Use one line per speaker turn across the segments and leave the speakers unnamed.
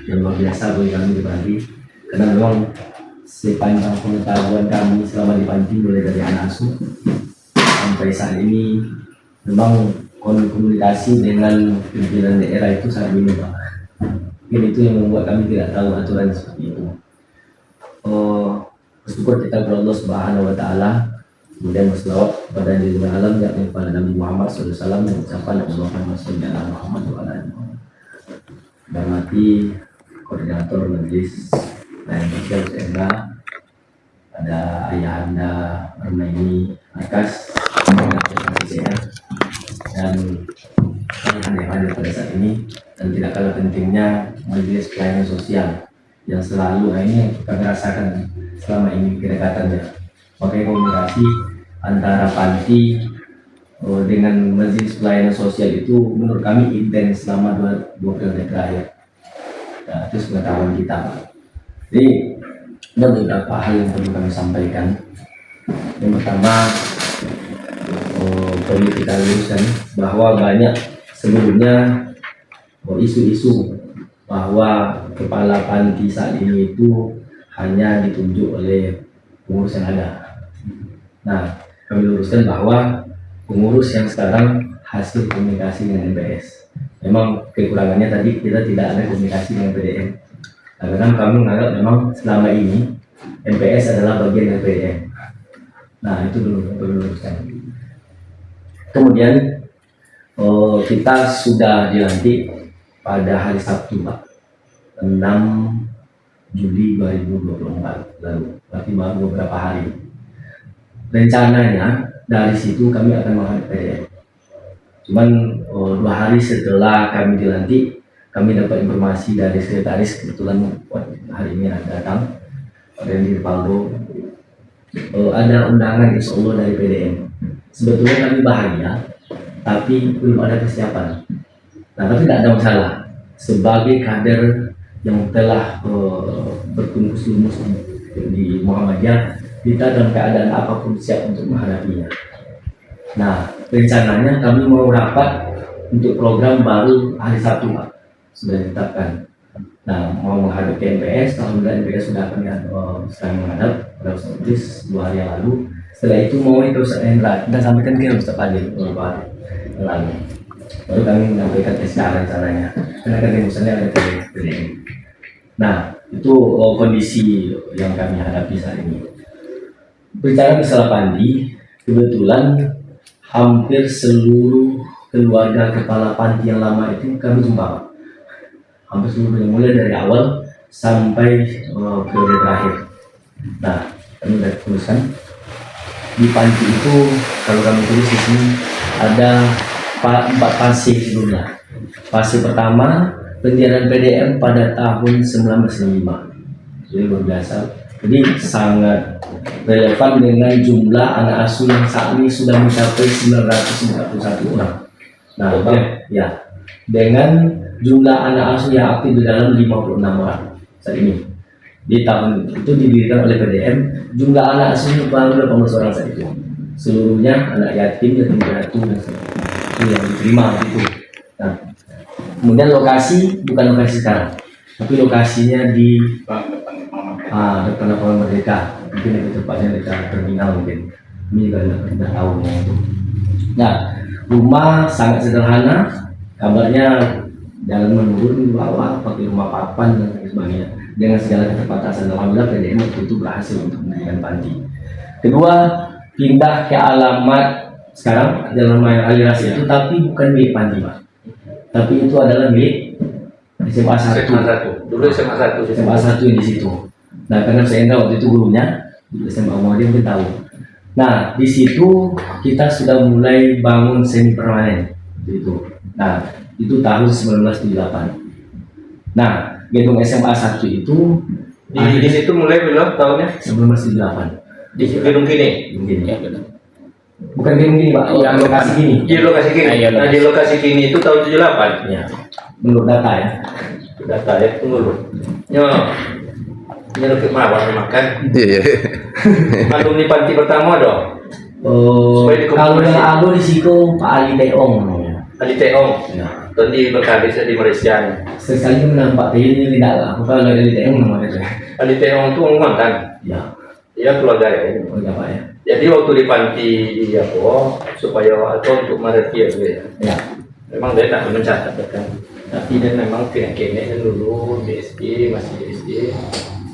yang luar biasa bagi kami di Panti, karena memang sepanjang pengetahuan kami selama di Panti mulai dari anak asuh sampai saat ini memang komunikasi dengan pimpinan daerah itu sangat minim, Pak. Mungkin itu yang membuat kami tidak tahu aturan seperti itu. Bersyukur kita kepada Allah Subhanahu Wa Taala, kemudian berselawat kepada Nabi Alam yakni kepada Nabi Muhammad SAW dan ucapan Allahumma sholli ala Muhammad wa ala ali Muhammad. Dan mati koordinator majelis layanan sosial Senda, ada Ayahanda Permaini Akas dan yang hadir pada saat ini, dan tidak kalah pentingnya majelis pelayanan sosial yang selalu ini kami rasakan selama ini kedekatannya. Makanya komunikasi antara Panti dengan majelis pelayanan sosial itu menurut kami intens selama dua periode terakhir. Nah, itu pengetahuan kita, Pak. Jadi ada beberapa hal yang perlu kami sampaikan. Yang pertama, perlu kita luruskan bahwa banyak sebelumnya isu-isu bahwa kepala Panti saat ini itu hanya ditunjuk oleh pengurus yang ada. Nah, kami luruskan bahwa pengurus yang sekarang hasil komunikasi dengan MPS. Memang kekurangannya tadi kita tidak ada komunikasi dengan PDM. Nah, karena kami menganggap memang selama ini MPS adalah bagian dari PDM. Nah, itu perlu luruskan. Kemudian kita sudah dilantik pada hari Sabtu, Pak, 6 Juli 2024 lalu, berarti baru beberapa hari. Rencananya dari situ kami akan menghadap PDM. Cuman 2 hari setelah kami dilantik, kami dapat informasi dari sekretaris, kebetulan hari ini datang, Pak Randy Ripaldo, ada undangan insya Allah dari PDM. Sebetulnya kami bahagia, tapi belum ada persiapan. Nah, tapi tidak ada masalah. Sebagai kader yang telah berkumpul lumus di Muhammadiyah, kita dalam keadaan apapun siap untuk menghadapinya. Nah, rencananya kami mau rapat untuk program baru hari Sabtu, Pak, sudah ditetapkan. Nah, mau menghadapi MPS, alhamdulillah MPS sudah kami sedang menghadap pada Ustaz 2 hari yang lalu. Setelah itu mau itu Ustaz Hendra, kita sampaikan ke Ustaz Adil beberapa hari yang lalu. Baru kami menyampaikan SK rencananya, karena kan misalnya ada PDM. Nah, itu kondisi yang kami hadapi saat ini. Bicara masalah Panti, kebetulan hampir seluruh keluarga kepala Panti yang lama itu kami jumpa. Hampir seluruhnya, mulai dari awal sampai periode terakhir. Nah, kami sudah tuliskan di Panti itu, kalau kami tulis di sini ada 4 fase sebelumnya. Fase pertama, pendirian PDM pada tahun 1995. Jadi luar biasa. Jadi sangat relevan dengan jumlah anak asuh yang saat ini sudah mencapai 941 orang. Nah, ya, dengan jumlah anak asuh yang aktif di dalam 56 orang saat ini. Di tahun itu didirikan oleh PDM, jumlah anak asuh baru 18 orang saat itu. Seluruhnya anak yatim dan piatu yang diterima gitu. Nah, kemudian lokasi bukan lokasi sekarang, tapi lokasinya di depan Lapangan Merdeka, mungkin itu tepatnya dekat terminal mungkin. Ini juga tidak tahu itu. Nah, rumah sangat sederhana, kabarnya jalan menurun ke bawah, pakai rumah papan dan sebagainya. Dengan segala keterbatasan, alhamdulillah PDM itu berhasil untuk mendirikan Panti. Kedua, pindah ke alamat sekarang dalam aliransi itu, tapi bukan milik Panti, Pak. Tapi itu adalah milik SMA 1.
Dulu SMA 1.
SMA 1 di situ. Nah, karena saya tahu waktu itu gurunya di SMA Muhammadiyah, mungkin tahu. Nah, di situ kita sudah mulai bangun semi permanen gitu. Nah, itu tahun 1978. Nah, gedung SMA 1 itu
di situ mulai belum tahunnya?
1978.
Di gedung kini.
Ya, bukan gedung gini, Pak, yang lokasi gini.
Di lokasi kini. Nah, di lokasi kini itu tahun 78.
Ya. Menurut data ya.
Data ya, tunggu dulu. Ini lebih mawar makan.
Iya.
Alumni Panti pertama dong.
Kalau yang alumni di situ Pak Ali Teong namanya.
Ali Teong.
Ya.
Dan di berkali di Malaysia nih.
Sekali menampak ini tidak lah. Aku kalau dari Teong namanya itu.
Di Teong itu ngomong kan,
Ya,
dia keluarga ya.
oh ya Pak ya.
Jadi waktu di panti di apa supaya atau untuk mereview gitu ya.
Ya,
Memang dia tak mencatat kan. Tapi dia memang kena dulu di SD, masih di SD.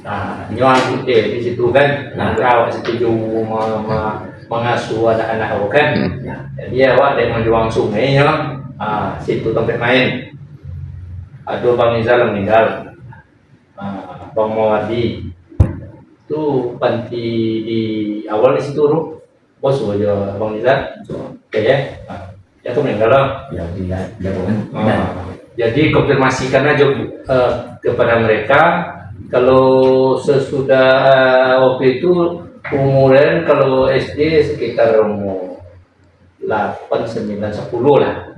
Nah, nyuang di situ kan, nah awak setuju mengasuh anak-anak awak kan.
ya.
Jadi awak dia menjuang sungai ya, situ tempat main. Aduh Bang Izal meninggal, Bang Mawadi itu panti di awal di situ bos aja Bang Izal, oke ya, ya tuh meninggal lah.
Ya, dia kan.
Jadi konfirmasikan aja kepada mereka kalau sesudah waktu itu umuran kalau SD sekitar umur 8, 9, 10 lah.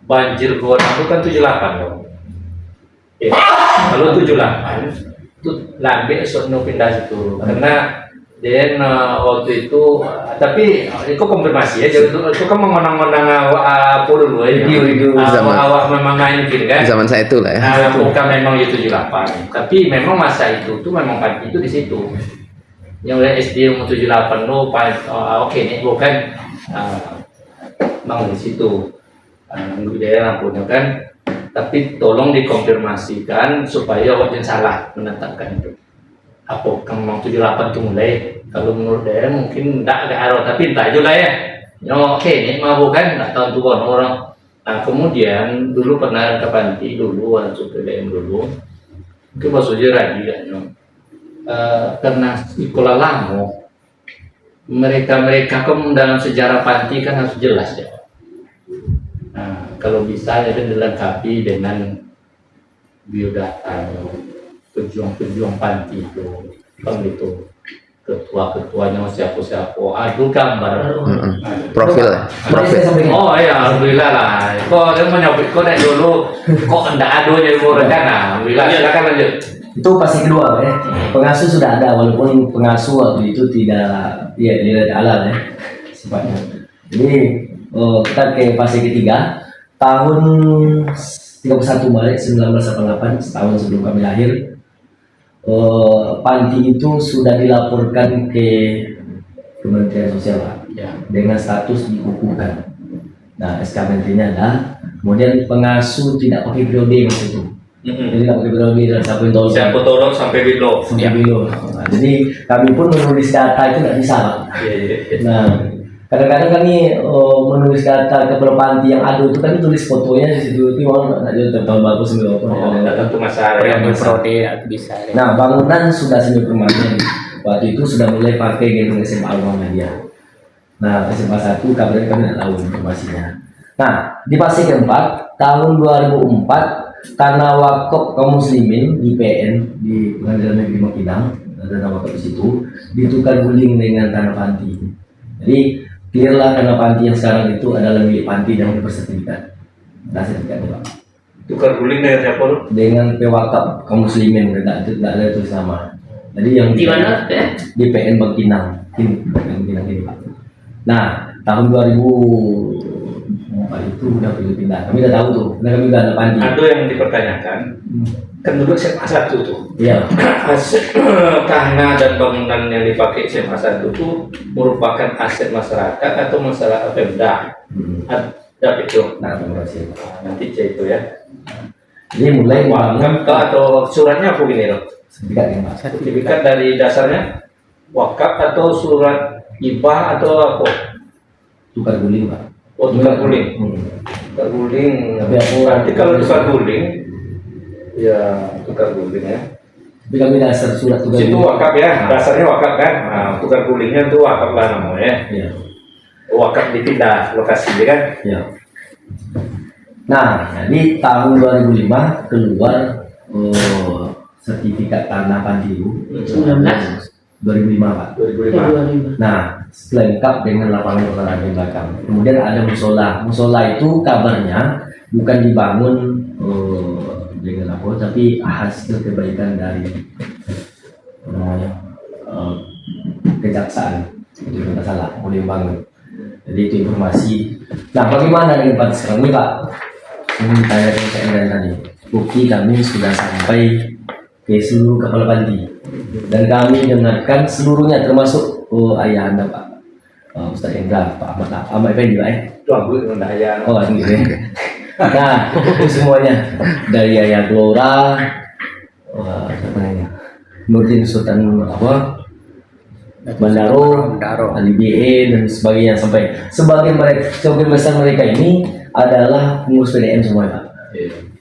Banjir gua itu kan 78 dong. Ya, kalau 78 itu lambe esok pindah situ karena dan waktu itu tapi itu konfirmasi ya itu kan mengonang-onang awak dulu ya awak memang main gitu kan
Zaman saya itu lah ya.
bukan memang itu 78 tapi memang masa itu tuh memang panti itu di situ yang oleh SD umur 78 lo oke nih bukan memang di situ daerah punya kan tapi tolong dikonfirmasikan supaya awak jangan salah menetapkan itu apa memang 78 itu mulai kalau menurut dia mungkin tidak ada arah tapi entah juga ya oke ini mau bukan nggak tahu tuh orang nah kemudian dulu pernah ke panti dulu waktu PDM dulu mungkin maksudnya lagi kan karena sekolah lama mereka kan dalam sejarah panti kan harus jelas ya nah kalau bisa ya dilengkapi dengan biodata pejuang-pejuang panti itu kan gitu ketua-ketuanya siapa-siapa aduh gambar
Profil.
oh ya alhamdulillah lah kok dia menyebut kok dari dulu kok enggak ada jadi rencana alhamdulillah silakan lanjut
Itu pasti kedua Pak ya. Pengasuh sudah ada walaupun pengasuh waktu itu tidak tidak halal ya sifatnya. Jadi kita ke fase ketiga tahun 31 Maret 1988 setahun sebelum kami lahir. Panti itu sudah dilaporkan ke Kementerian Sosial Pak, ya, dengan status dikukuhkan. Nah SK menterinya ada, kemudian pengasuh tidak pakai periode mas itu, jadi tidak pakai periode dan
siapa tolong sampai bilo.
Nah, jadi kami pun menulis data itu tidak bisa Pak. Nah kadang-kadang kami menulis data ke panti yang ada itu kami tulis fotonya di situ itu orang nggak jadi tahun bagus sembilan
tidak tentu masalah yang
bisa.
Nah bangunan sudah semi permanen waktu itu sudah mulai pakai gedung SMA Al-Muhammadiyah. Nah SMA 1 kabarnya kami tidak tahu informasinya. Nah di fase keempat tahun 2004 karena wakaf kaum muslimin di PN di Pengadilan Negeri Makinang ada nama wakaf di situ ditukar guling dengan tanah panti. Jadi clearlah karena panti yang sekarang itu adalah milik panti dan bersertifikat. Nah sertifikatnya Pak.
Tukar guling dengan siapa lu?
Dengan pewakaf kaum muslimin tidak ada itu sama. Jadi yang
Di mana ya?
di PN Bangkinang ini Pak. Nah tahun 2004 itu udah pindah. Kami udah tahu tuh, karena kami udah ada panti.
Ada yang dipertanyakan, kan dulu SMA 1 tuh.
Iya.
Tanah dan bangunan yang dipakai SMA 1 itu merupakan aset masyarakat atau masyarakat Pemda. Ada itu.
Nah terima kasih.
Nanti cek itu ya.
Jadi mulai
Wakaf atau suratnya apa gini loh?
sertifikat ya Pak.
Sertifikat dari dasarnya wakaf atau surat hibah atau apa?
Tukar guling Pak.
Oh, tukar guling. Tukar guling.
Tapi aku
Nanti kalau tukar guling, ya tukar guling ya.
Tapi kami dasar surat tukar
Situ wakaf ya, dasarnya wakaf kan. Nah, tukar gulingnya tuh wakaf lah namanya.
Iya.
Wakaf dipindah lokasi kan.
Iya. Nah, jadi tahun 2005 keluar sertifikat tanah panti itu
19
2005 Pak.
2005.
Nah, lengkap dengan lapangan olahraga di belakang. Kemudian ada musola. Musola itu kabarnya bukan dibangun dengan apa, tapi hasil kebaikan dari kejaksaan. Itu tidak salah, boleh bangun. Jadi itu informasi Nah, bagaimana dengan panti sekarang ini Pak? Ini ditanyakan ke Anda tadi. Bukti kami sudah sampai ke seluruh kepala panti dan kami dengarkan seluruhnya termasuk ayah Anda Pak, Ustaz Endra, Pak Ahmad Effendi Pak
Itu aku dengan daya.
Oh gitu ya. Nah itu semuanya dari Ayah Glora, siapa namanya, Nurdin Sultan apa, Bandaro, Ali BE dan sebagainya, sampai sebagian besar mereka ini adalah pengurus PDM semua Pak.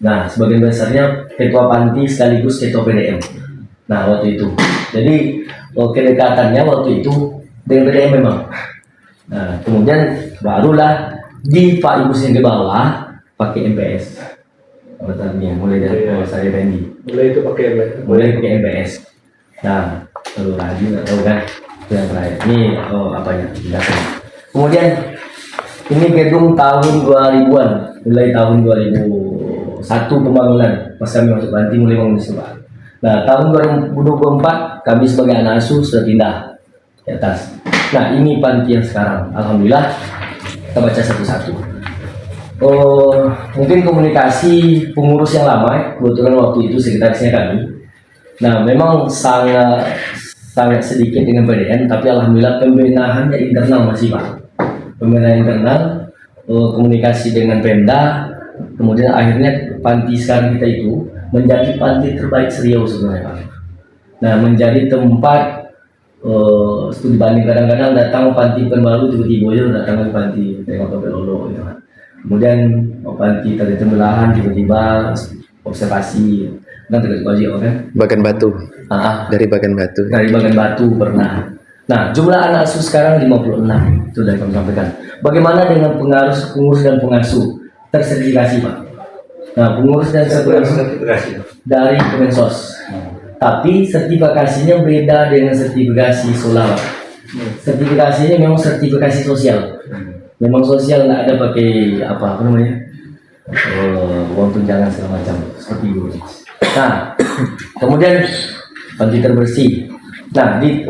Nah sebagian besarnya ketua panti sekaligus ketua PDM. Nah waktu itu, jadi kedekatannya waktu itu dengan PDM memang. Nah kemudian barulah di Pak Ibu sini ke bawah pakai MPS. Pertanyaan mulai dari saya Bendi.
Mulai itu pakai
Mulai pakai MPS. Nah lalu lagi nggak tahu kan itu yang terakhir. Ini apanya? Jelasin. Kemudian ini gedung tahun 2000-an, mulai tahun 2001 pembangunan pas kami masuk panti mulai bangun di Pak. Nah tahun 2024 kami sebagai anak asuh sudah pindah ke atas. Nah ini panti yang sekarang, alhamdulillah kita baca satu-satu. Mungkin komunikasi pengurus yang lama, kebetulan waktu itu sekretarisnya kami. Nah memang sangat sedikit dengan PDN, tapi alhamdulillah pembenahannya internal masih Pak. Pembenahan internal, komunikasi dengan Pemda, kemudian akhirnya panti sekarang kita itu menjadi panti terbaik Seriau sebenarnya Pak. Nah menjadi tempat studi banding, kadang-kadang datang panti Pekanbaru tiba-tiba aja datang ke panti tengok ke Lolo gitu kan. Kemudian panti tadi Tembelahan tiba-tiba observasi kan terus baju kan.
Bagan Batu. Dari Bagan Batu.
Dari Bagan Batu pernah. Nah jumlah anak asuh sekarang 56 itu dari kami sampaikan. Bagaimana dengan pengurus dan pengasuh tersertifikasi Pak? Nah pengurus dan pengasuh dari Kemensos. Tapi sertifikasinya beda dengan sertifikasi solar. Sertifikasinya memang sertifikasi sosial. Memang sosial, nggak ada pakai apa namanya, uang tunjangan segala macam seperti itu. Nah, kemudian panti terbersih. Nah, di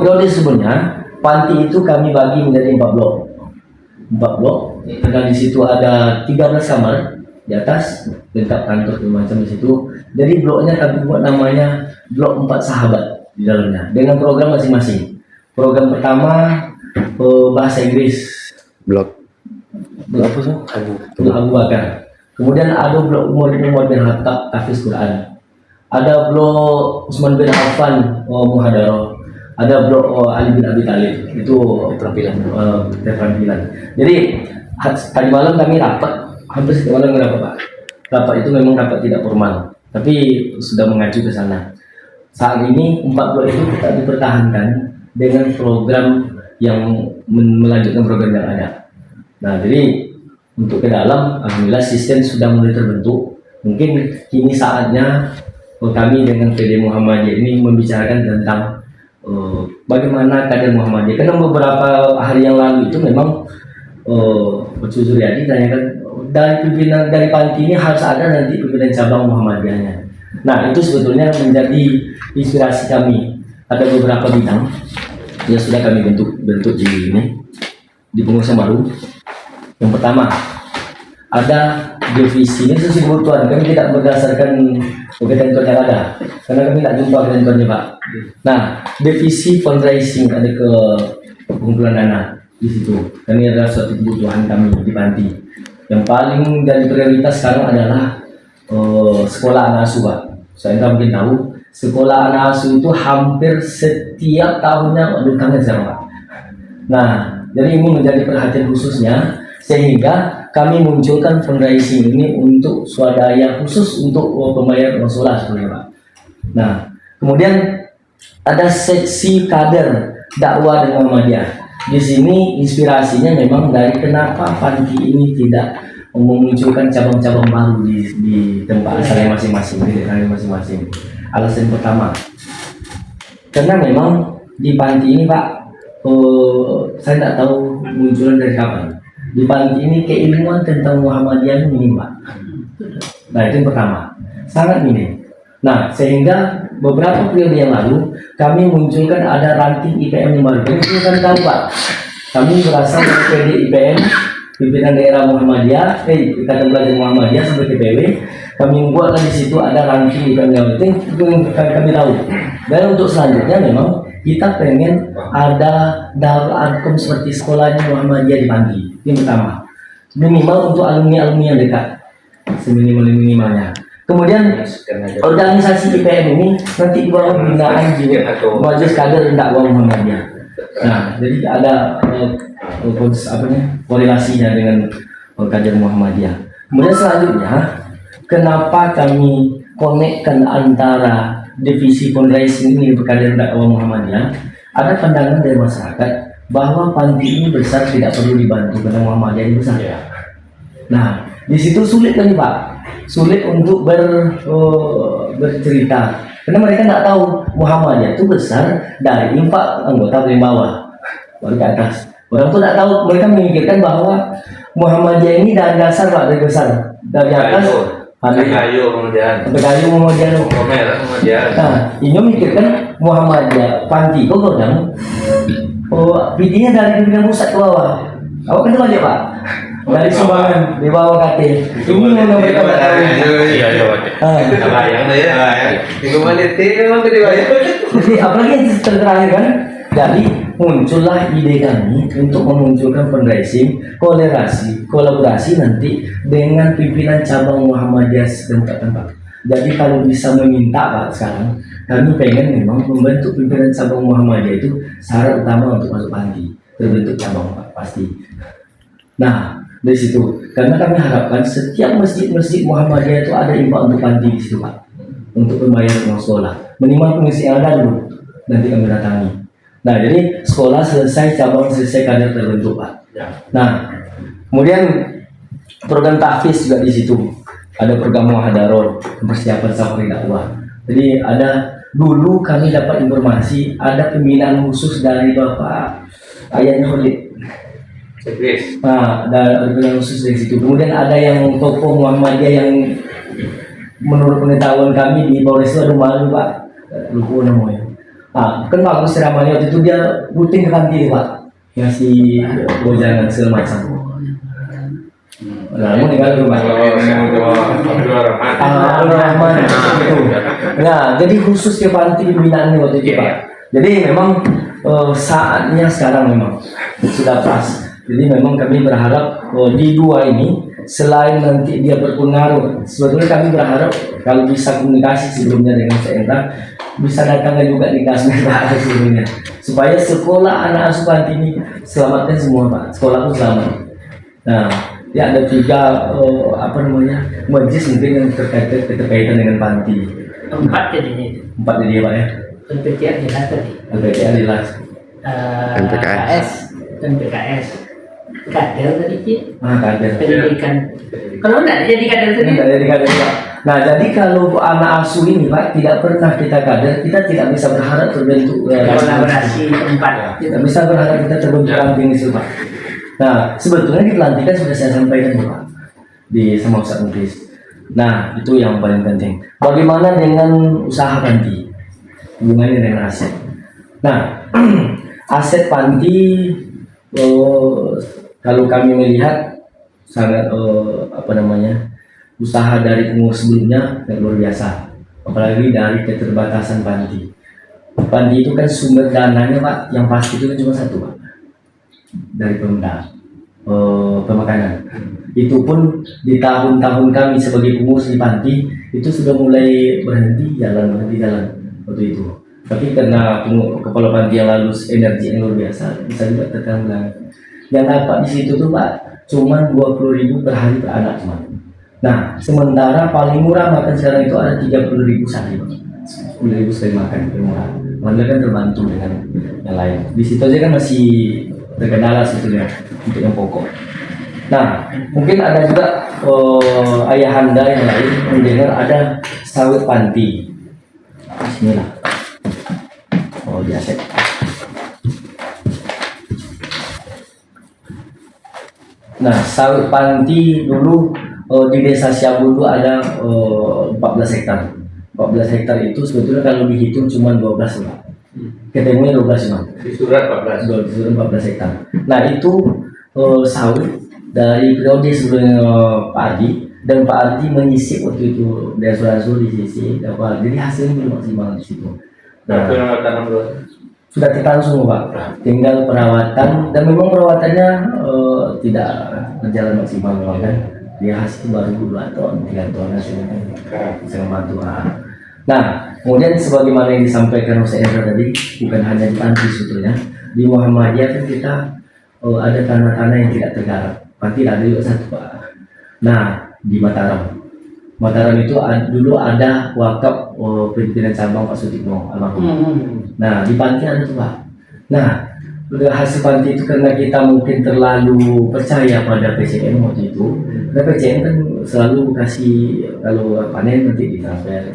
periode sebelumnya panti itu kami bagi menjadi 4 blok. 4 blok. Karena di situ ada 13 kamar di atas, lengkap kantor macam di situ. Jadi bloknya kami buat namanya blok 4 sahabat di dalamnya dengan program masing-masing. Program pertama bahasa Inggris. Blok apa sih? Blok Abu Bakar. Kemudian ada blok Umar bin Khattab Hafiz Quran. Ada blok Utsman bin Affan Muhadarah. Ada blok Ali bin Abi Thalib itu keterampilan. Jadi tadi malam kami rapat, hampir setiap malam kami rapat Pak. Rapat itu memang rapat tidak formal, tapi sudah mengacu ke sana. Saat ini 4 blok itu kita dipertahankan dengan program yang melanjutkan program yang ada. Nah, jadi untuk ke dalam, alhamdulillah sistem sudah mulai terbentuk. Mungkin kini saatnya kami dengan PD Muhammadiyah ini membicarakan tentang bagaimana kader Muhammadiyah. Karena beberapa hari yang lalu itu memang Coach Suryadi tanyakan dari pimpinan dari panti ini harus ada nanti pimpinan cabang Muhammadiyahnya. Nah, itu sebetulnya menjadi inspirasi kami. Ada beberapa bidang yang sudah kami bentuk di pengurus yang baru. Yang pertama ada divisi, ini sesuai kebutuhan, kami tidak berdasarkan ketentuan yang ada karena kami tidak jumpa ketentuannya Pak. Nah, divisi fundraising ada ke pengumpulan dana di situ. Dan ini adalah suatu kebutuhan kami di panti. Yang paling jadi prioritas sekarang adalah sekolah anak asuh Pak. Saya mungkin tahu sekolah anak asuh itu hampir setiap tahunnya ada kangen sama Pak. Nah, jadi ini menjadi perhatian khususnya sehingga kami munculkan fundraising ini untuk swadaya khusus untuk pembayar musola sebenarnya Pak. Nah, kemudian ada seksi kader dakwah dan Muhammadiyah. Di sini inspirasinya memang dari kenapa panti ini tidak memunculkan cabang-cabang baru di tempat asalnya masing-masing, di daerahnya masing-masing. Alasan pertama, karena memang di panti ini Pak, saya tidak tahu munculnya dari kapan. Di panti ini keilmuan tentang Muhammadiyah minim Pak. Nah itu yang pertama, sangat minim. Nah sehingga beberapa periode yang lalu kami munculkan ada ranting IPM yang baru. Kami kan tahu Pak, kami berasal dari PD IPM pimpinan daerah Muhammadiyah, Ikatan Pelajar Muhammadiyah sampai ke PW, kami buatkan di situ ada ranking event yang penting kami tahu. Dan untuk selanjutnya memang kita pengen ada Darul Arkom seperti sekolahnya Muhammadiyah di Panti. Ini pertama. Minimal untuk alumni-alumni yang dekat, seminimal-minimalnya. Kemudian organisasi IPM ini nanti di bawah pembinaan Majelis Kader Dakwah Muhammadiyah. Nah, jadi ada korelasinya dengan kader Muhammadiyah. Kemudian selanjutnya, kenapa kami konekkan antara divisi fundraising ini kader Dakwah Muhammadiyah? Ada pandangan dari masyarakat bahwa panti ini besar, tidak perlu dibantu karena Muhammadiyah ini besar. Nah, di situ sulit kan Pak, sulit untuk bercerita karena mereka nggak tahu Muhammadiyah itu besar dari infak anggota paling bawah baru ke atas. Orang tuh nggak tahu, mereka memikirkan bahwa Muhammadiyah ini dari dasar Pak, dari besar, dari atas
kayu kemudian
Muhammadiyah. Nah, ini memikirkan Muhammadiyah panti kok godang. PD-nya dari pimpinan pusat ke bawah. Awak kenal aja Pak? Dari sumbangan di bawah KT. Ini yang mereka tak tahu. Jadi apalagi yang terakhir kan? Jadi muncullah ide kami untuk memunculkan fundraising, kolaborasi nanti dengan pimpinan cabang Muhammadiyah setempat tempat. Jadi kalau bisa meminta Pak sekarang, kami pengen memang membentuk pimpinan cabang Muhammadiyah itu syarat utama untuk masuk panti, terbentuk cabang Pak pasti. Nah, dari situ karena kami harapkan setiap masjid Muhammadiyah itu ada infak untuk panti di situ Pak, untuk membayar uang sekolah minimal pengisi ada dulu, nanti kami datangi. Nah, jadi sekolah selesai, cabang selesai, kader terbentuk Pak. Nah, kemudian program tahfiz juga di situ, ada program muhadarah, persiapan safari dakwah. Jadi ada dulu kami dapat informasi ada pembinaan khusus dari Bapak ayahnya Khalid. Nah, ada pembinaan khusus dari situ. Kemudian ada yang tokoh Muhammadiyah yang menurut pengetahuan kami di Polres itu ada malu Pak, lupa namanya. Nah, kan bagus ceramahnya waktu itu, dia rutin ke kantin Pak, ngasih bojangan segala macam. Nah, mau tinggal dulu Pak. Rahman. Nah, jadi khusus ke panti pembinaan waktu itu Pak. Jadi memang saatnya sekarang memang sudah pas. Jadi memang kami berharap di dua ini selain nanti dia berpengaruh, sebetulnya kami berharap kalau bisa komunikasi sebelumnya dengan CNA bisa datang juga di Kasmer Pak sebelumnya, supaya sekolah anak asuh panti ini selamatkan semua Pak, sekolah pun selamat. Nah, ya ada 3 majelis mungkin yang terkaitan dengan panti.
4 jadinya itu.
4 jadi Pak ya.
PTR jelas tadi.
PTR jelas.
PKS.
PKS. Kader tadi Cik.
Kader.
Pendidikan. Kalau enggak jadi kader tadi.
Tidak jadi kader Pak. Nah, jadi kalau anak asuh ini Pak tidak pernah kita kader, kita tidak bisa berharap terbentuk
kolaborasi tempat.
Tidak bisa berharap kita terbentuk ranting di situ Pak. Nah, sebetulnya di pelantikan sudah saya sampaikan Pak di sama Ustaz Muklis. Nah, itu yang paling penting. Bagaimana dengan usaha panti? Hubungannya dengan aset. Nah, aset panti kalau kami melihat sangat usaha dari pengurus sebelumnya yang luar biasa, apalagi dari keterbatasan panti. Panti itu kan sumber dananya Pak, yang pasti itu kan cuma satu Pak, dari Pemda pemakanan. Itu pun di tahun-tahun kami sebagai pengurus di panti itu sudah mulai berhenti jalan waktu itu. Tapi karena kepala panti yang lalu energi yang luar biasa, bisa juga tekan belakang. Yang dapat di situ tuh Pak, cuma 20.000 per hari per anak cuma. Nah, sementara paling murah makan sekarang itu ada 30.000 sehari, 10.000 sekali makan paling murah. Padahal kan terbantu dengan yang lain. Di situ aja kan masih terkendala sebetulnya untuk yang pokok. Nah, mungkin ada juga ayahanda yang lain mendengar ada sawit panti. Bismillah. Di aset. Nah, sawit panti dulu di desa Siabudu ada 14 hektar. 14 hektar itu sebetulnya kalau dihitung cuma 12 Pak. Ketemunya 12 Pak.
Di surat 14.
Di surat 14 hektar. Nah, itu sawit dari periode sebelum Pak Ardi, dan Pak Ardi menyisip waktu itu dari Surasul di sisi dapat, jadi hasilnya belum maksimal di situ. Nah,
Aku yang tanam dulu.
sudah ditanam semua Pak, tinggal perawatan, dan memang perawatannya tidak berjalan maksimal memang kan, dia hasil baru 2 ton 3 ton hasilnya bisa membantu. Nah, kemudian sebagaimana yang disampaikan Ustaz Endra tadi, bukan hanya di Panti sebetulnya, di Muhammadiyah kan kita ada tanah-tanah yang tidak tergarap. Panti ada juga satu Pak. Nah, di Mataram itu dulu ada wakaf pimpinan cabang Pak Sutikno almarhum. Nah, di Panti ada tuh Pak. Nah, udah hasil Panti itu karena kita mungkin terlalu percaya pada PCM waktu itu. Karena PCM kan selalu kasih kalau panen nanti ditransfer,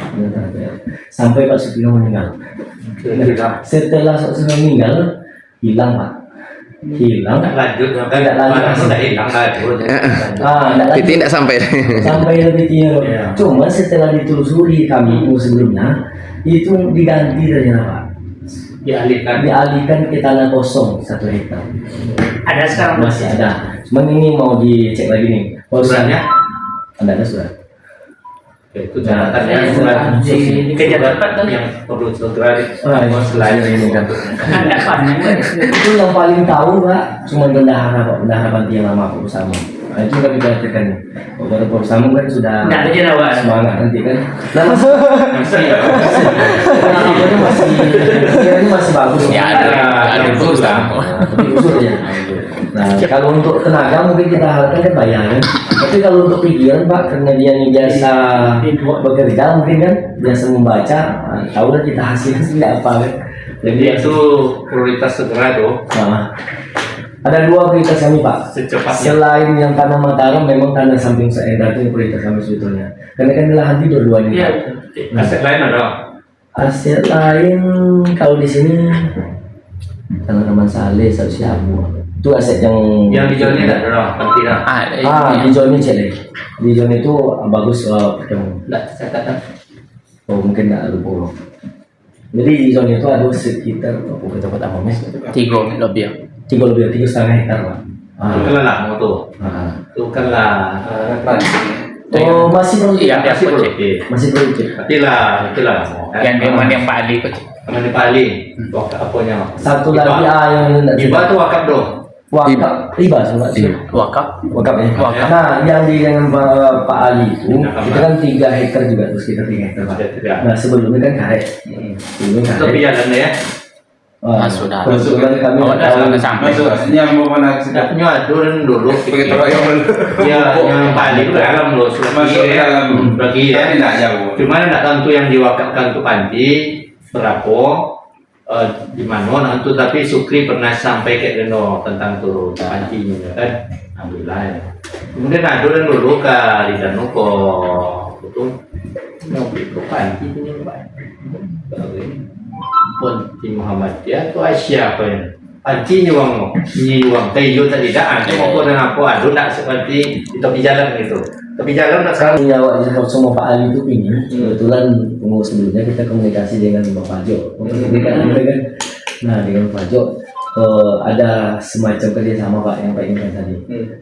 sampai Pak Sutikno meninggal. Nah, setelah Pak Sutikno meninggal, hilang Pak. Hilang.
Lanjut,
Tidak lanjut.
sudah hilang lanjut.
Titik tidak sampai.
Sampai lebih tinggi.
Iya.
Cuma setelah ditelusuri kami sebelumnya itu diganti ternyata Pak. Dialihkan ke tanah kosong 1 hektar.
Ada sekarang
Masih ada. Cuman ini mau dicek lagi nih.
Suratnya?
Ada surat.
Itu catatannya
Nah,
dikejar cepat tuh.
yang perlu segera
Selain ini kan.
Ada panen.
Itu yang paling tahu Pak, cuma bendahara Pak, bendahara Panti yang lama Pak Usama. Nah, itu kami perhatikan nih. Pak Usama kan sudah
Nggak ada Jawa.
semangat nanti kan. Nah, masih bagus.
Ya, ada terus lah.
Tapi usul ya. Nah, kalau untuk tenaga mungkin kita harapkan kan bayar kan. Tapi kalau untuk pikiran Pak, karena dia yang biasa bekerja mungkin kan, biasa membaca, tahu lah kita hasilnya tidak apa kan.
Jadi itu prioritas segera tuh.
Nah, ada 2 prioritas kami Pak.
Secepatnya.
Selain yang tanah Mataram, memang tanah samping Saeda itu yang prioritas kami sebetulnya. Karena kan lahan tidur 2 ini.
Iya.
Pak.
Aset lain ada.
Aset lain kalau di sini tanah Taman Saleh, Sausya Abu. Itu aset yang
Dijualnya tidak ada, Panti dah.
di zona ini di zona itu bagus pertemuan.
Tidak catatan.
Oh, mungkin nggak lupa. Jadi di zona itu ada sekitar apa apa mas?
3 lebih.
3,5 hektar Pak.
Itu kan lah mau tuh. Itu kan lah.
Oh, masih produktif.
Iya,
Masih
dia
produktif.
Masih produktif.
Itulah mau.
Yang di mana yang Pak Ali kecil.
Mana Bali? Wakaf apanya?
Satu lagi yang
Iba tuh wakaf dong.
wakaf riba sama
Wakaf.
wakaf ya.
Wakaf.
Nah, yang di dengan Pak Ali itu kita kan 3 hektar juga terus kita 3 hektar Pak.
Ada 3.
Nah, sebelumnya kan karet. Sebelumnya
Tapi
karet.
jalan ya.
Sudah.
Kebetulan kami
Oh,
tahu
sudah sampai.
Yang mau mana
Tidak punya adun dulu.
begitu royong
Ya, yang Bali itu dalam loh. Sudah
masuk ke dalam
bagi ya.
tidak jauh.
Cuman tidak tentu yang diwakafkan ke Panti berapa di mana nanti, tapi Sukri pernah sampai ke Reno tentang turun Panti ini kan. Alhamdulillah ya. Kemudian adun dulu ke Ridano kok itu mau ke Panti ini Pak. Panti Muhammadiyah itu Asia apa ya? Panci nyiwang kayu tadi dah. Cuma kau dan aku aduh tak seperti di tepi jalan gitu. Tepi jalan tak
sekarang Jawa sama Pak Ali itu ini kebetulan pengurus sebelumnya kita komunikasi dengan Pak Pajo. Kan? Nah, dengan Pak Pajo ada semacam kerjasama Pak yang Pak inginkan tadi.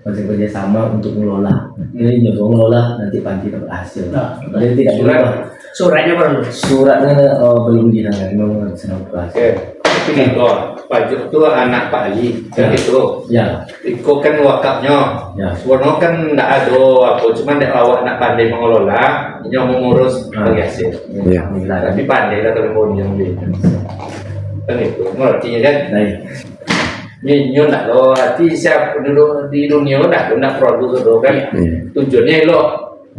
Macam kerjasama untuk mengelola. Jadi mengelola nanti Panti dapat hasil. Jadi tidak berubah.
Suratnya perlu.
Suratnya belum ditangani, memang sedang proses.
Oke. Tapi gitu, Pak Jo itu anak Pak Ali, kan gitu.
Ya,
Iko kan wakafnya.
ya.
Sebenarnya kan tidak ada apa, cuma dia awak nak pandai mengelola, yang mengurus bagi hasil.
Ya.
Tapi pandai lah kalau mau yang dia. Kan itu, artinya kan.
Baik.
Nyo nak lo, arti siap dulu di dunia nak produk itu kan. Tujuannya lo,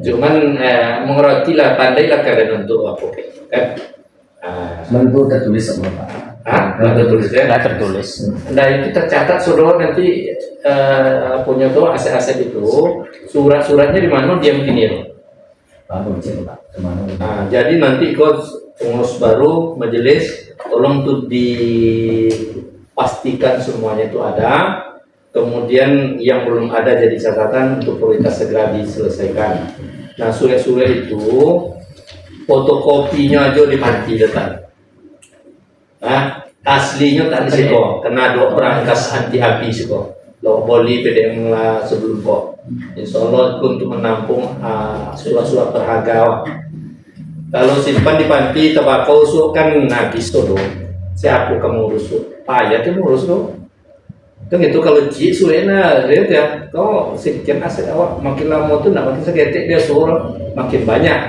cuman mengerti lah, pandai lah kalian untuk apa kan.
Cuman itu tertulis sama Pak.
Ada tulisnya.
Sudah tertulis.
Nah itu tercatat sudah nanti punya tuh aset-aset itu surat-suratnya di mana dia mungkin ya.
Pak cek Pak kemana?
Nah, jadi nanti ikut pengurus baru majelis tolong tuh dipastikan semuanya itu ada. Kemudian yang belum ada jadi catatan untuk prioritas segera diselesaikan. Nah surat-surat itu fotokopinya aja di Panti datang. Nah, aslinya tak di siko, kena 2 perangkas anti api siko. lo boli PDM lah sebelum kok. Insya Allah itu untuk menampung surat-surat berharga. Wak. Kalau simpan di panti tembakau su kan nagis tuh dong. Siapa kamu urus su? Payah tuh urus dong. Kan itu kalau ji suena lihat ya, kau sekian aset awak makin lama tuh nak makin segetek dia suruh makin banyak.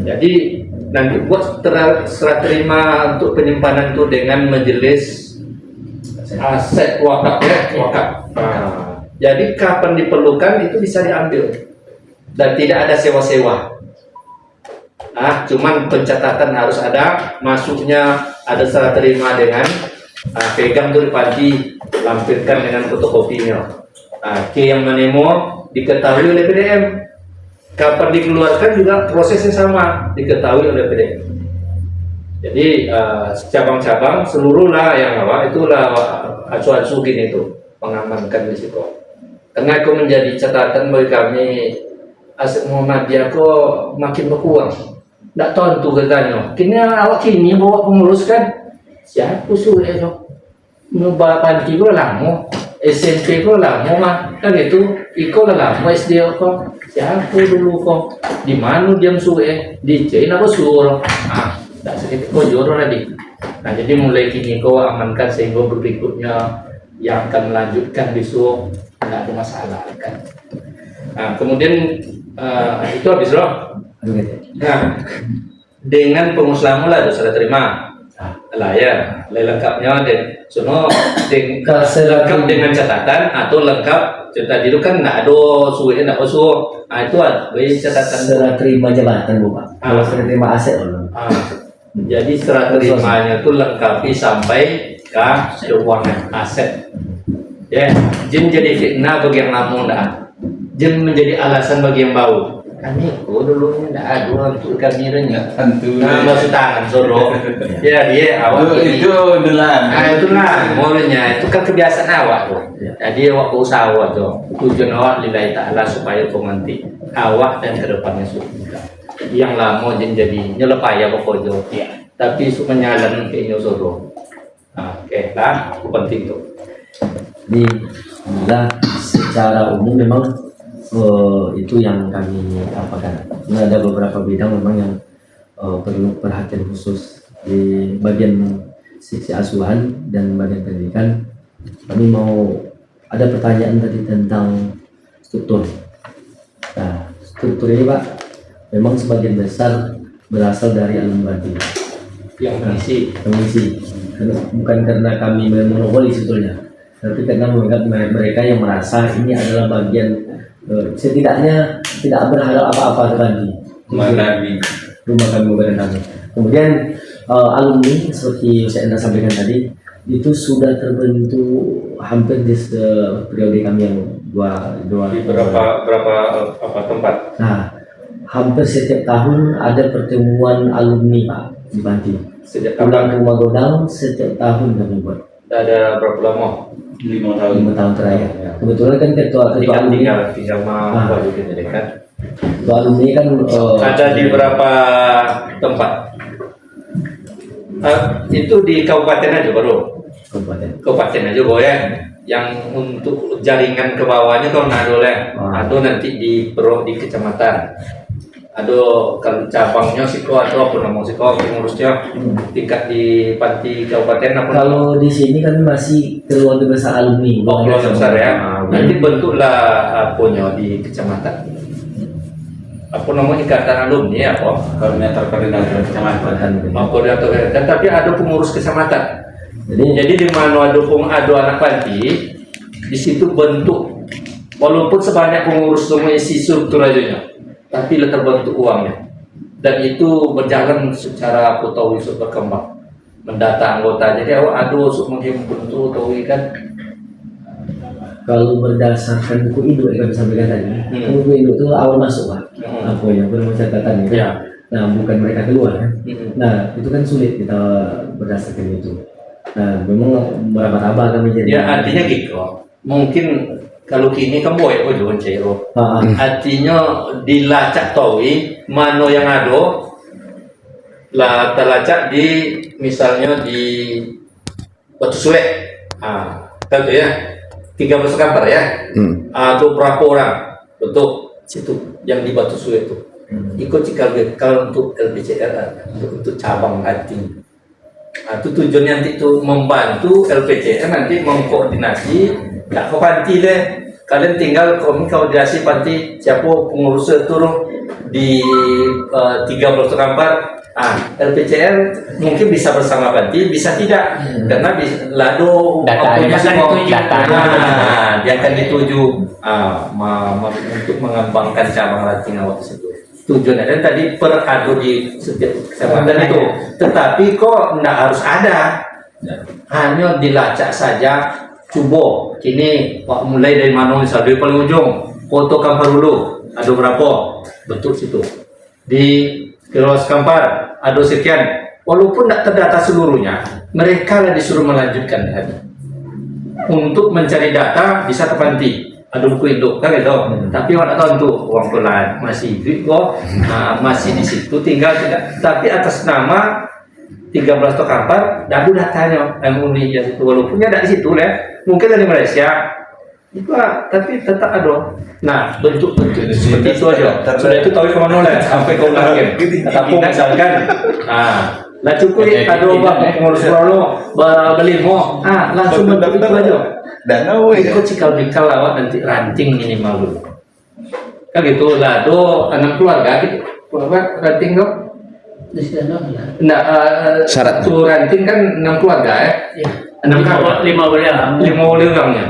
Jadi nanti buat serah terima untuk penyimpanan itu dengan majelis aset wakaf ya, wakaf. Nah, jadi kapan diperlukan itu bisa diambil dan tidak ada sewa-sewa. Cuman pencatatan harus ada, masuknya ada serah terima dengan pegang tuh di panti, lampirkan dengan fotokopinya. Yang menemo diketahui oleh PDM. Kapan dikeluarkan juga prosesnya sama, diketahui oleh PDM. Jadi cabang-cabang seluruh lah yang itulah acu-acu gini tuh mengamankan risiko. Karena itu menjadi catatan bagi kami aset Muhammadiyah kok makin berkurang. Tidak tahu tuh katanya. Kini awak kini bawa pengurus kan siapa suruh itu? Nubah panti pun lama, SMP pun lama mah kan itu. Iko lama SD kok. Siapa dulu kok? Di mana diam suwe? Di China apa suruh? Tak sedikit kok jodoh tadi. Nah jadi mulai kini kau amankan sehingga berikutnya yang akan melanjutkan besok tidak ada masalah kan. Nah kemudian itu habis loh. Nah dengan pengusaha mula itu sudah terima lah ya lengkapnya dan sono lengkap dengan catatan atau lengkap tadi itu kan nggak ada suwe nggak ada suwe. Itu ada catatan
serah terima jabatan bu pak. Kalau serah terima aset loh.
Jadi serah terimanya itu lengkapi sampai ke keuangan aset. Ya, jin jadi fitnah bagi yang lama dah. Jin menjadi alasan bagi yang bau. Kami dulu tidak ada untuk kameranya.
Tentu.
Masuk tangan soro. Ya dia awak ini.
Itu adalah.
Itulah mulanya itu kan kebiasaan awak tuh. Jadi awak usaha awak tuh. Tujuan awak lillahi ta'ala supaya pemantik awak dan kedepannya surga. Yang lama jadi nyelepaya pokoknya ya. Tapi menyalan kayaknya soro. Oke lah, penting tuh.
Jadi secara umum memang itu yang kami apakan. Ada beberapa bidang memang yang perlu perhatian khusus di bagian sisi asuhan dan bagian pendidikan. Kami mau ada pertanyaan tadi tentang struktur. Nah, struktur ini Pak memang sebagian besar berasal dari alumni
Yang
mengisi. Bukan karena kami memonopoli sebetulnya, tapi karena menganggap mereka yang merasa ini adalah bagian setidaknya tidak berharap apa-apa terjadi rumah kami bukan kami. Kemudian alumni seperti saya Anda sampaikan tadi itu sudah terbentuk hampir di periode kami yang dua
di berapa tempat.
Nah, hampir setiap tahun ada pertemuan alumni Pak di Banti.
Sejak
Pulang
kapan?
rumah godang setiap tahun kami buat.
Ada berapa lama?
5 tahun.
5 tahun terakhir. Kebetulan kan ketua alumni,
Tinggal mau juga jadi kan.
ketua alumni kan
Ada di berapa tempat? Itu di kabupaten aja baru. Kabupaten aja boleh. Yang untuk jaringan ke bawahnya kalau nggak boleh. Ada nanti di kecamatan. Ada kalau cabangnya siko atau apa namanya siko pengurusnya tingkat di panti kabupaten apa
kalau di sini kan masih keluarga besar alumni.
keluarga besar ya. Nanti bentuklah apanya di kecamatan. Apa namanya ikatan alumni ya apa?
Koordinator kecamatan.
Koordinator dan tapi ada pengurus kecamatan. Jadi di mana ada anak panti di situ bentuk walaupun sebanyak pengurus semua isi struktur aja tapi terbentuk uangnya dan itu berjalan secara putawi berkembang mendata anggota jadi ada untuk menghimpun tuh kan.
Kalau berdasarkan buku induk yang kami sampaikan tadi, buku induk itu awal masuk Pak. Apa yang belum catatan itu.
Ya.
Nah, bukan mereka keluar kan. Nah, itu kan sulit kita berdasarkan itu. Nah, memang meraba-raba kami jadi.
Ya artinya gitu. Mungkin kalau kini kan boleh jangan cairo. Artinya dilacak tawi mana yang ada lah terlacak di misalnya di Batu Suek. Tahu ya. 13 kamar ya. Atau berapa orang untuk situ yang di Batu Suwe itu. Ikut cikal bakal untuk LPCR, untuk cabang ranting. Itu tujuannya nanti itu membantu LPCR nanti mengkoordinasi, nggak ke panti deh. Kalian tinggal koordinasi panti siapa pengurus turun di 13 kamar. LPCR mungkin bisa bersama panti, bisa tidak, karena lado
Datanya
semua
datanya.
dia akan dituju untuk mengembangkan cabang ranting awal tersebut. Tujuannya dan tadi peradu di setiap kecamatan itu, tetapi kok tidak harus ada, hanya dilacak saja. Coba kini Pak mulai dari mana misal dari paling ujung foto Kampar dulu ada berapa bentuk situ di Kilos Kampar ada sekian, walaupun tidak terdata seluruhnya, mereka lah disuruh melanjutkan tadi untuk mencari data bisa ke panti. Ada buku induk kan itu, tapi orang tahu tuh uang pelan masih hidup kok, masih di situ tinggal tidak, tapi atas nama 13 Kampar, ada datanya MUI ya itu, walaupun ada di situ lah, mungkin dari Malaysia itu tapi tetap ada. Nah bentuk-bentuk seperti itu aja. Sudah itu tahu kemana lah sampai ke ulangan. Tapi misalkan, lah cukup ada pengurus Rolo beli mau, langsung bentuk itu aja.
Danau ya.
Ikut cikal bakal lawat nanti ranting minimal dulu. Kan gitu lah, do 6 keluarga gitu. Keluarga ranting dong.
Di sana
Enggak,
Syarat.
tuh ranting kan 6 keluarga ya. 6 keluarga.
5 bulan.
5 orangnya.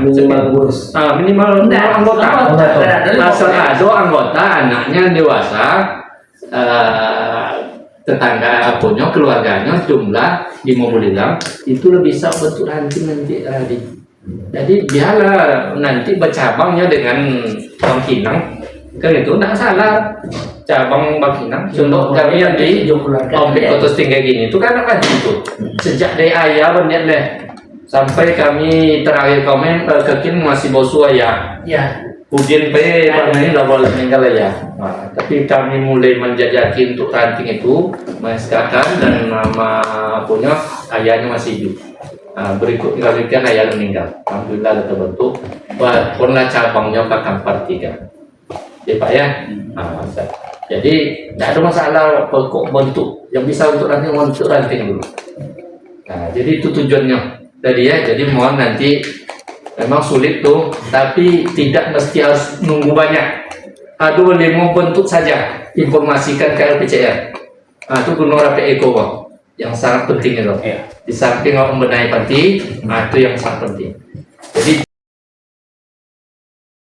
Minimal anggota. Asal ada anggota anaknya dewasa, tetangga punya keluarganya jumlah 5 orang itu lebih bisa bentuk ranting nanti. Jadi biarlah nanti bercabangnya dengan Bang Kinang, kan itu tidak salah. Cabang Bang Kinang, contoh kami yang di Komplek Kotos Tinggal gini itu kan apa itu? Sejak dari ayah benar deh sampai kami terakhir komen ke Kin masih bau suaya.
Ya.
Udin pe ini udah boleh meninggal ya. Tapi kami mulai menjajaki untuk ranting itu mengeskakan dan nama punya ayahnya masih hidup. Berikut kan ayah meninggal. Alhamdulillah ada terbentuk. Pernah cabangnya ke Kampar 3. Ya Pak ya. Jadi tidak ada masalah pokok bentuk yang bisa untuk ranting dulu. Jadi itu tujuannya. Tadi ya. Jadi mohon nanti memang sulit tuh, tapi tidak mesti harus nunggu banyak. Ada 5 bentuk saja informasikan ke LPCR. Itu Gunung Rapi Eko Bang, yang sangat penting itu. Di samping membenahi panti, itu yang sangat penting. Jadi